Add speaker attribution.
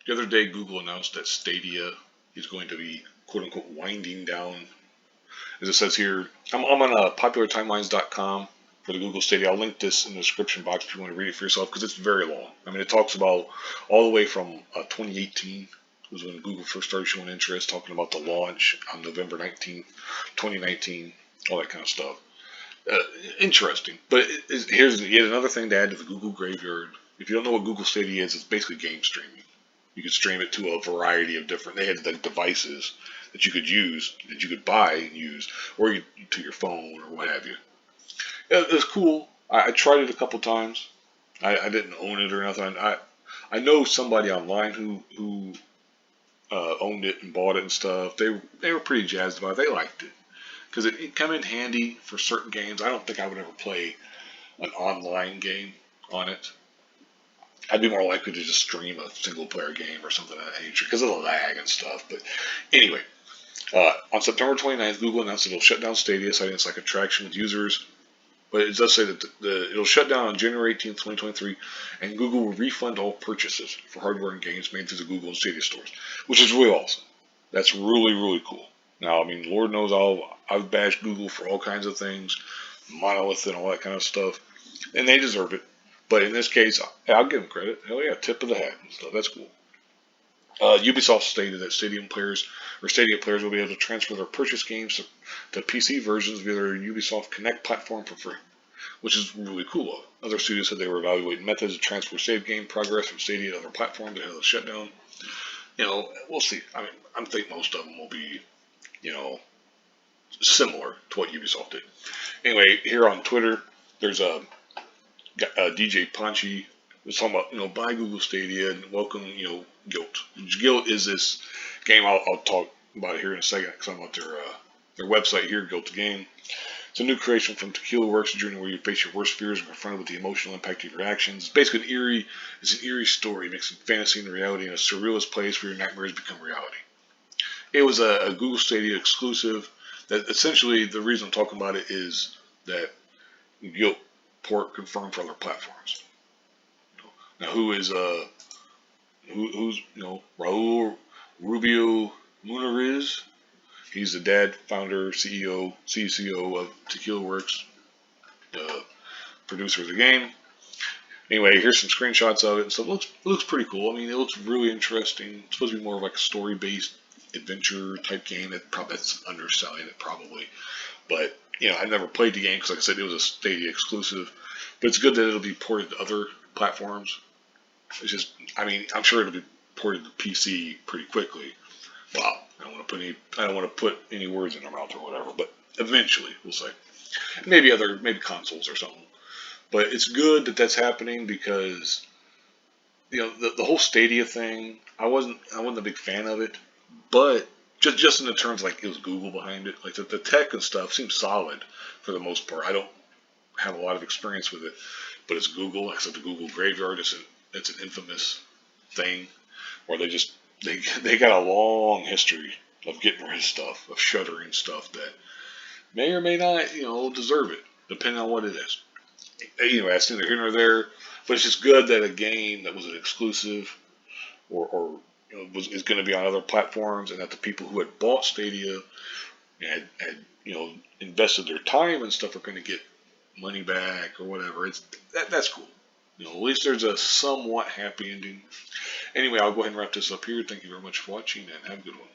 Speaker 1: The other day, Google announced that Stadia is going to be quote unquote winding down. As it says here, I'm on populartimelines.com for the Google Stadia. I'll link this in the description box if you want to read it for yourself because it's very long. I mean, it talks about all the way from 2018 was when Google first started showing interest, talking about the launch on November 19th, 2019, all that kind of stuff. Uh, Interesting. But here's yet another thing to add to the Google graveyard. If you don't know what Google Stadia is, it's basically game streaming. You could stream it to a variety of different. They had like devices that you could use, that you could buy and use, or to your phone or what have you. It was cool. I tried it a couple times. I didn't own it or nothing. I know somebody online who owned it and bought it and stuff. They were pretty jazzed about it. They liked it because it came in handy for certain games. I don't think I would ever play an online game on it. I'd be more likely to just stream a single player game or something of that nature because of the lag and stuff. But anyway, on September 29th, Google announced that it'll shut down Stadia, citing its lack of traction with users. But it does say that it'll shut down on January 18th, 2023, and Google will refund all purchases for hardware and games made through the Google and Stadia stores, which is really awesome. That's really, really cool. Now, I mean, Lord knows I've bashed Google for all kinds of things, monolith and all that kind of stuff, and they deserve it. But in this case, I'll give them credit. Hell yeah, tip of the hat and stuff. That's cool. Ubisoft stated that Stadia players will be able to transfer their purchased games to PC versions via their Ubisoft Connect platform for free, which is really cool. Other studios said they were evaluating methods to transfer save game progress from Stadia to other platforms ahead of the shutdown. We'll see. I mean, I think most of them will be, you know, similar to what Ubisoft did. Anyway, here on Twitter, there's a DJ Punchy was talking about, buy Google Stadia and welcome, GLYT. GLYT is this game. I'll talk about it here in a second because I'm at their website here, GLYT the game. It's a new creation from Tequila Works, a journey where you face your worst fears and confronted with the emotional impact of your actions. It's basically it's an eerie story mixing fantasy and reality in a surrealist place where your nightmares become reality. It was a Google Stadia exclusive. That essentially the reason I'm talking about it is that GLYT port confirmed for other platforms. Now, who's Raul Rubio Muneriz? He's the dad, founder, CEO, CCO of Tequila Works, producer of the game. Anyway, here's some screenshots of it. So it looks pretty cool. I mean, it looks really interesting. It's supposed to be more of like a story-based adventure type game. That's underselling it probably, but I never played the game because, like I said, it was a Stadia exclusive. But it's good that it'll be ported to other platforms. It's just, I mean, I'm sure it'll be ported to PC pretty quickly. Well, I don't want to put any words in their mouth or whatever, but eventually we'll say maybe consoles or something. But it's good that that's happening because the whole Stadia thing. I wasn't a big fan of it, but just in the terms like it was Google behind it, like the tech and stuff seems solid for the most part. I don't have a lot of experience with it, but it's Google. Like I said, the Google graveyard it's an infamous thing where they got a long history of getting rid of stuff, of shuttering stuff that may or may not deserve it, depending on what it is. Anyway, that's neither here nor there, but it's just good that a game that was an exclusive or is going to be on other platforms, and that the people who had bought Stadia had invested their time and stuff are going to get money back or whatever. That's cool. At least there's a somewhat happy ending. Anyway, I'll go ahead and wrap this up here. Thank you very much for watching, and have a good one.